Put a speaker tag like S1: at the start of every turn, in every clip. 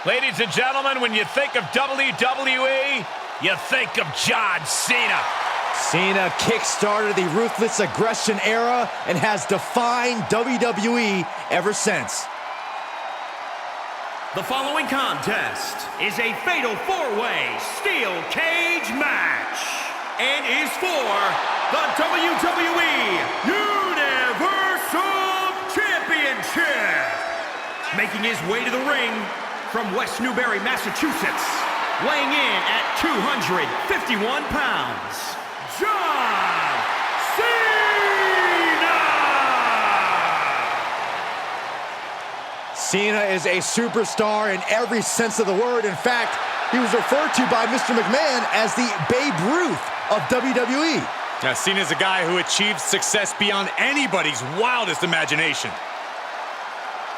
S1: Ladies and gentlemen, when you think of WWE, you think of John Cena.
S2: Cena kick-started the Ruthless Aggression era and has defined WWE ever since.
S3: The following contest is a fatal four-way steel cage match and is for the WWE Universal Championship. Making his way to the ring from West Newbury, Massachusetts, weighing in at 251 pounds, John Cena!
S2: Cena is a superstar in every sense of the word. In fact, he was referred to by Mr. McMahon as the Babe Ruth of WWE.
S4: Now, Cena's a guy who achieved success beyond anybody's wildest imagination.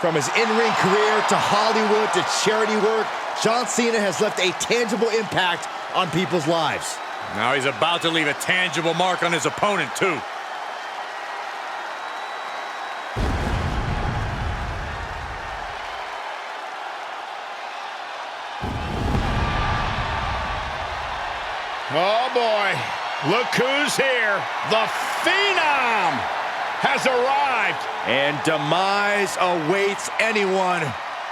S2: From his in-ring career to Hollywood to charity work, John Cena has left a tangible impact on people's lives.
S4: Now he's about to leave a tangible mark on his opponent, too.
S1: Oh boy, look who's here. The Phenom has arrived.
S2: And demise awaits anyone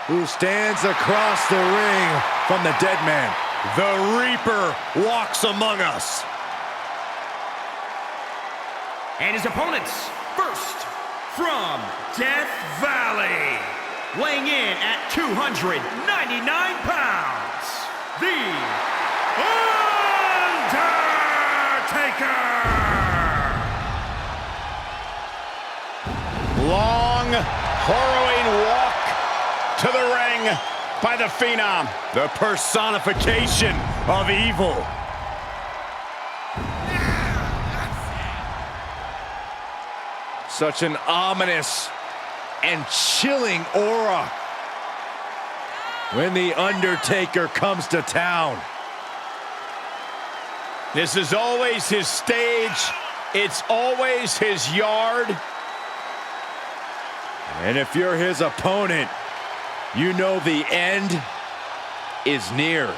S2: who stands across the ring from the dead man.
S4: The Reaper walks among us.
S3: And his opponents, first, from Death Valley, weighing in at 299 pounds, the Undertaker!
S1: Long, harrowing walk to the ring by the Phenom.
S4: The personification of evil.
S2: Such an ominous and chilling aura when the Undertaker comes to town.
S1: This is always his stage. It's always his yard.
S2: And if you're his opponent, you know the end is near.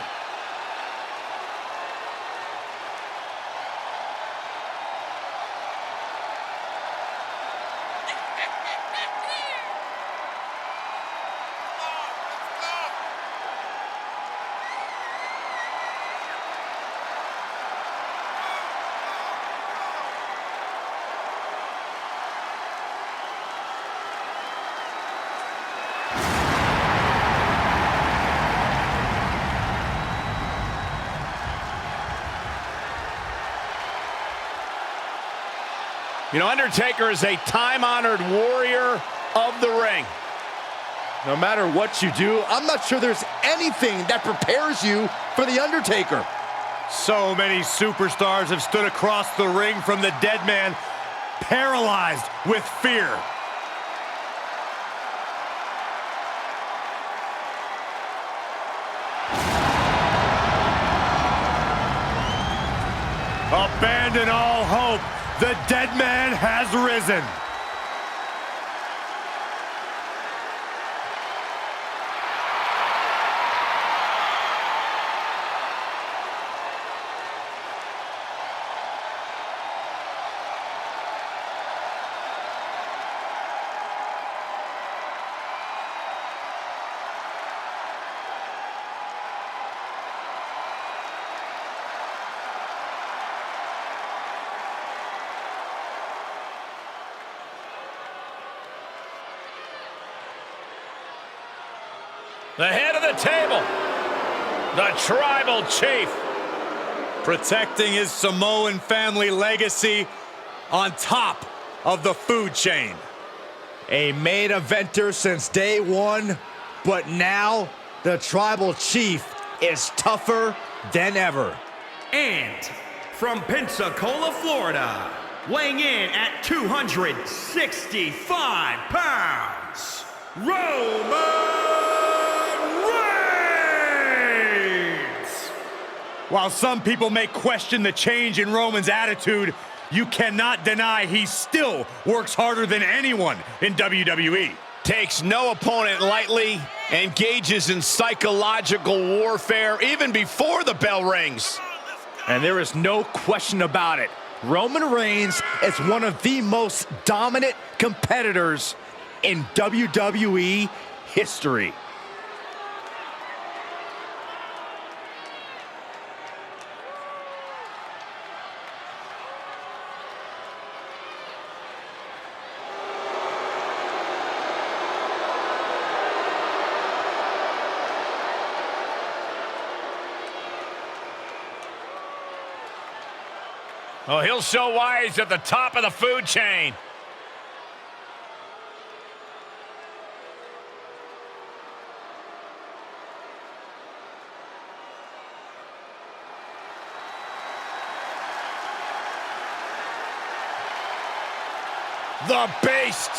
S1: You know, Undertaker is a time-honored warrior of the ring.
S2: No matter what you do, I'm not sure there's anything that prepares you for the Undertaker.
S4: So many superstars have stood across the ring from the dead man, paralyzed with fear. Abandon all hope. The dead man has risen.
S1: The head of the table, the tribal chief.
S4: Protecting his Samoan family legacy on top of the food chain.
S2: A main eventer since day one, but now the tribal chief is tougher than ever.
S3: And from Pensacola, Florida, weighing in at 265 pounds, Roman Reigns!
S4: While some people may question the change in Roman's attitude, you cannot deny he still works harder than anyone in WWE.
S1: Takes no opponent lightly, engages in psychological warfare even before the bell rings.
S2: And there is no question about it. Roman Reigns is one of the most dominant competitors in WWE history.
S1: Oh, he'll show why he's at the top of the food chain. The Beast.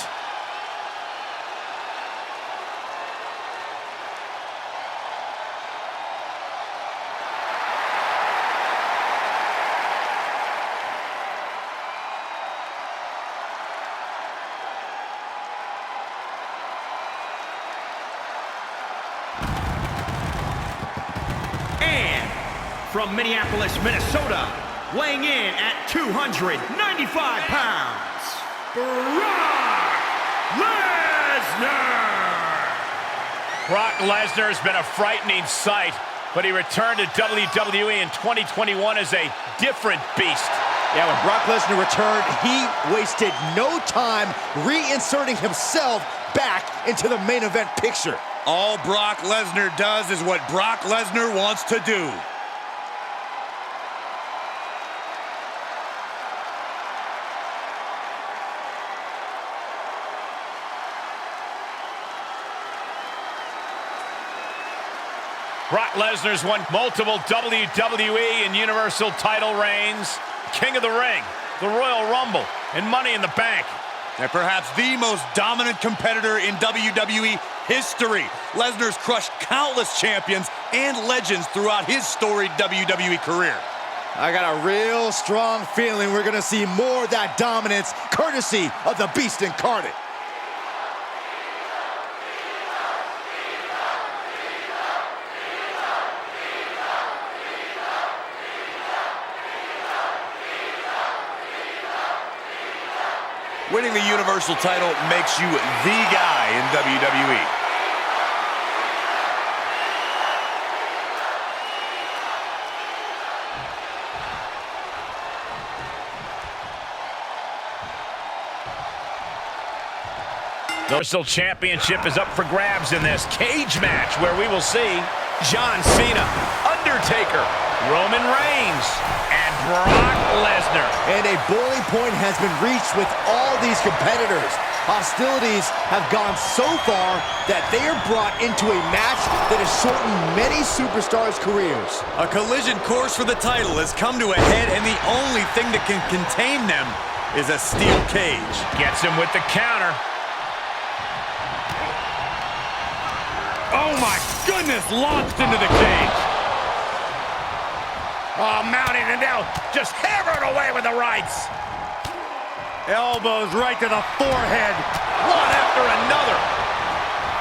S3: From Minneapolis, Minnesota, weighing in at 295 pounds, Brock Lesnar!
S1: Brock Lesnar has been a frightening sight, but he returned to WWE in 2021 as a different beast.
S2: Yeah, when Brock Lesnar returned, he wasted no time reinserting himself back into the main event picture.
S4: All Brock Lesnar does is what Brock Lesnar wants to do.
S1: Brock Lesnar's won multiple WWE and Universal title reigns, King of the Ring, the Royal Rumble, and Money in the Bank.
S4: And perhaps the most dominant competitor in WWE history. Lesnar's crushed countless champions and legends throughout his storied WWE career.
S2: I got a real strong feeling we're gonna see more of that dominance courtesy of the Beast incarnate.
S4: Winning the Universal title makes you the guy in WWE.
S1: The Universal Championship is up for grabs in this cage match where we will see John Cena, Undertaker, Roman Reigns, and Brock Lesnar.
S2: And a boiling point has been reached with all these competitors. Hostilities have gone so far that they are brought into a match that has shortened many superstars' careers.
S4: A collision course for the title has come to a head, and the only thing that can contain them is a steel cage.
S1: Gets him with the counter.
S4: Oh my goodness, launched into the cage.
S1: Oh, mounting and now just hammering away with the rights.
S2: Elbows right to the forehead.
S1: One after another.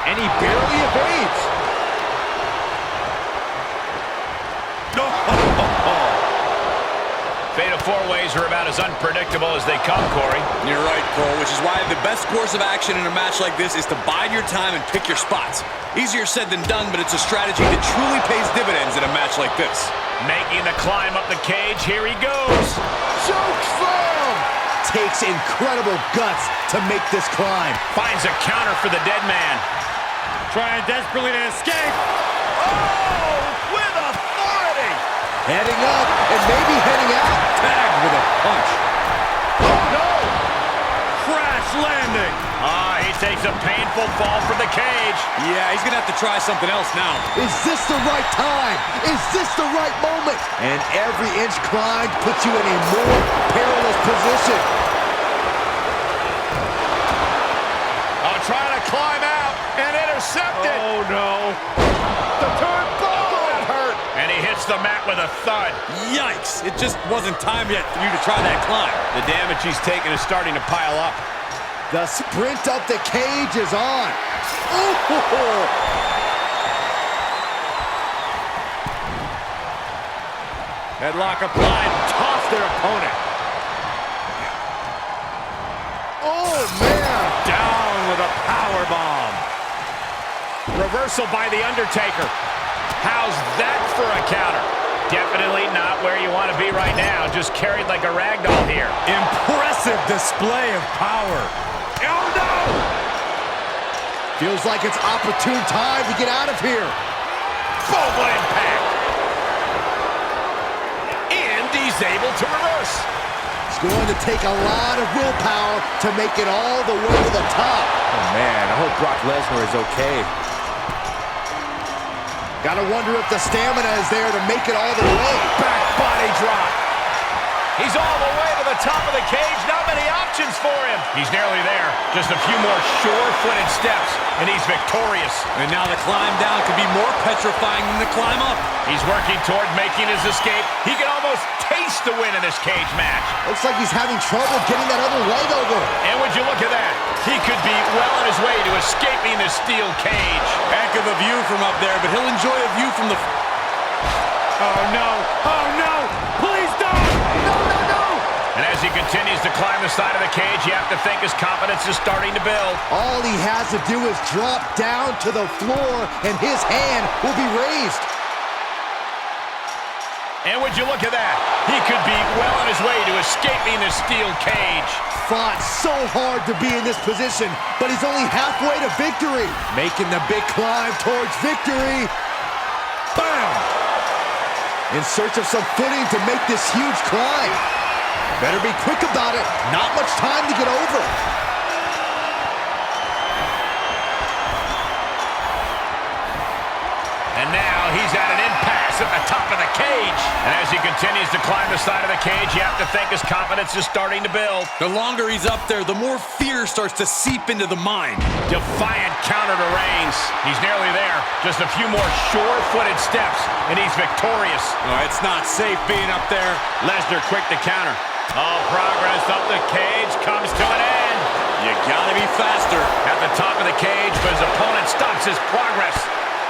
S2: And he barely evades.
S1: No. Fatal four-ways are about as unpredictable as they come, Corey.
S4: You're right, Cole, which is why the best course of action in a match like this is to bide your time and pick your spots. Easier said than done, but it's a strategy that truly pays dividends in a match like this.
S1: Making the climb up the cage, here he goes.
S2: Choke slam! Takes incredible guts to make this climb.
S1: Finds a counter for the dead man.
S2: Trying desperately to escape.
S1: Oh, with authority.
S2: Heading up and maybe heading out.
S4: Tagged with a punch.
S1: Oh, no.
S4: Crash landing.
S1: He takes a painful fall from the cage.
S4: Yeah, he's gonna have to try something else now.
S2: Is this the right time? Is this the right moment? And every inch climbed puts you in a more perilous position.
S1: Trying to climb out and intercepted.
S2: Oh, no. The turnbuckle.
S1: That hurt. And he hits the mat with a thud.
S4: Yikes, it just wasn't time yet for you to try that climb.
S1: The damage he's taken is starting to pile up.
S2: The sprint up the cage is on. Oh!
S1: Headlock applied, toss their opponent.
S2: Oh, man!
S1: Down with a power bomb. Reversal by the Undertaker. How's that for a counter? Definitely not where you want to be right now. Just carried like a ragdoll here.
S4: Impressive display of power.
S1: Oh, no!
S2: Feels like it's opportune time to get out of here.
S1: Boom, what impact! And he's able to reverse.
S2: It's going to take a lot of willpower to make it all the way to the top.
S5: Oh, man, I hope Brock Lesnar is okay.
S2: Gotta wonder if the stamina is there to make it all the way.
S1: Back body drop. He's all the way to the top of the cage. Not many options for him. He's nearly there. Just a few more sure-footed steps, and he's victorious.
S4: And now the climb down could be more petrifying than the climb up.
S1: He's working toward making his escape. He can almost taste the win in this cage match.
S2: Looks like he's having trouble getting that other leg over.
S1: And would you look at that? He could be well on his way to escaping the steel cage.
S4: Heck of a view from up there, but he'll enjoy a view from the...
S1: Oh, no. Oh, no. Please don't. No, no, no. And as he continues to climb the side of the cage, you have to think his confidence is starting to build.
S2: All he has to do is drop down to the floor, and his hand will be raised.
S1: And would you look at that? He could be well on his way to escaping the steel cage.
S2: Fought so hard to be in this position, but he's only halfway to victory. Making the big climb towards victory. Bam! In search of some footing to make this huge climb. Better be quick about it. Not much time to get over.
S1: And now he's at an impasse at the top of the cage. And as he continues to climb the side of the cage, you have to think his confidence is starting to build.
S4: The longer he's up there, the more fear starts to seep into the mind.
S1: Defiant counter to Reigns. He's nearly there. Just a few more sure-footed steps, and he's victorious.
S4: Oh, it's not safe being up there.
S1: Lesnar quick to counter. All progress up the cage comes to an end.
S4: You gotta be faster.
S1: At the top of the cage, but his opponent stops his progress.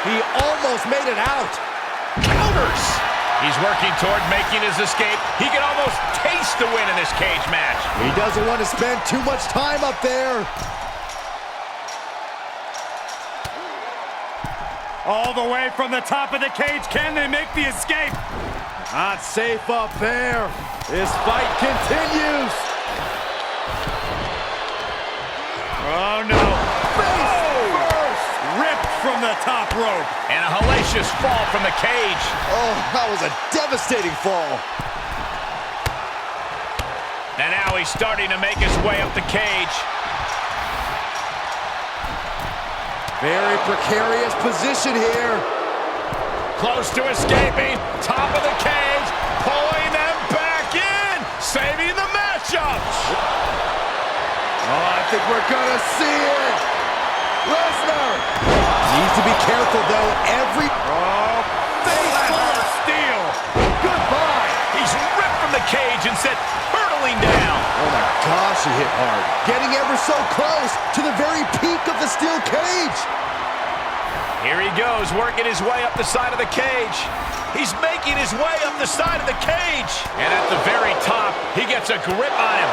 S2: He almost made it out.
S1: Counters. He's working toward making his escape. He can almost taste the win in this cage match.
S2: He doesn't want to spend too much time up there.
S6: All the way from the top of the cage. Can they make the escape?
S2: Not safe up there. This fight continues.
S6: Oh, no. Face first. Ripped from the top rope.
S1: And a hellacious fall from the cage.
S2: Oh, that was a devastating fall.
S1: And now he's starting to make his way up the cage.
S2: Very precarious position here.
S1: Close to escaping. Top of the cage. Pulling them back in. Saving the matchup.
S2: Oh, I think we're gonna see it. Lesnar needs to be careful though.
S6: Face full of steel.
S2: Goodbye.
S1: He's ripped from the cage and sent hurtling down.
S2: Oh my gosh, he hit hard. Getting ever so close to the very peak of the steel cage.
S1: Here he goes, working his way up the side of the cage. He's making his way up the side of the cage. And at the very top, he gets a grip on him.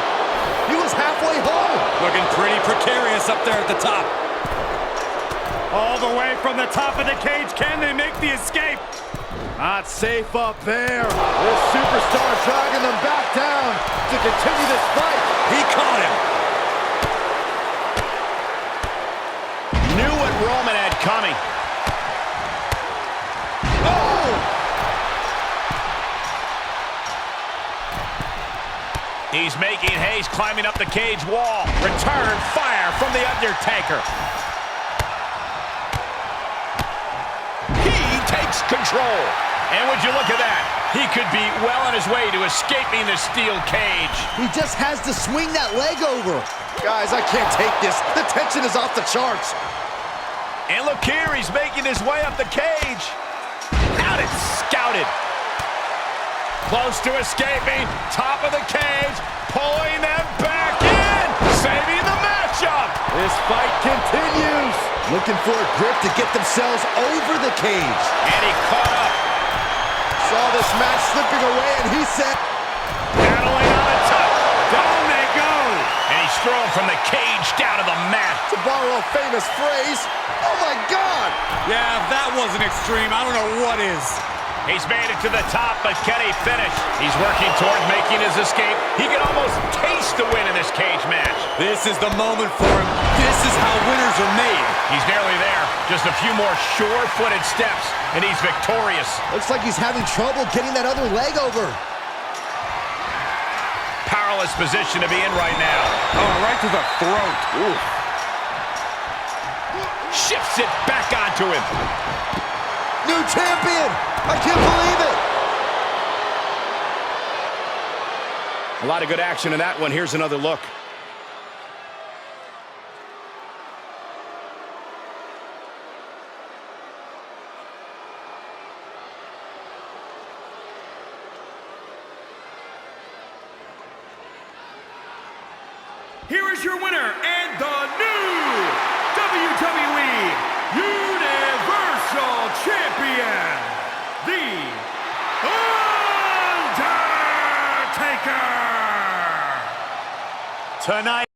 S2: He was halfway home.
S4: Looking pretty precarious up there at the top.
S6: All the way from the top of the cage. Can they make the escape?
S2: Not safe up there. This superstar dragging them back down to continue this fight.
S4: He caught him.
S1: Knew what Roman had coming.
S2: Oh!
S1: He's making haste, climbing up the cage wall. Return fire from the Undertaker. He takes control. And would you look at that? He could be well on his way to escaping the steel cage.
S2: He just has to swing that leg over. Guys, I can't take this. The tension is off the charts.
S1: And look here, he's making his way up the cage. Out it, scouted. Close to escaping, top of the cage, pulling them back in, saving the matchup.
S5: This fight continues.
S2: Looking for a grip to get themselves over the cage.
S1: And he caught up.
S2: Saw this match slipping away, and he said,
S1: Battling on the top.
S6: Down they go.
S1: And he's thrown from the cage down to the mat.
S2: to borrow a famous phrase, oh my God!
S4: Yeah, if that wasn't extreme, I don't know what is.
S1: He's made it to the top, but can he finish? He's working toward making his escape. He can almost taste the win in this cage match.
S4: This is the moment for him. This is how winners are made.
S1: He's nearly there. Just a few more sure-footed steps, and he's victorious.
S2: Looks like he's having trouble getting that other leg over.
S1: Powerless position to be in right now.
S6: Oh, right to the throat.
S1: Ooh. Shifts it back onto him.
S2: New champion! I can't believe it!
S5: A lot of good action in that one. Here's another look.
S3: Here is your winner and the new WWE Universal Champion, The Undertaker!
S4: Tonight.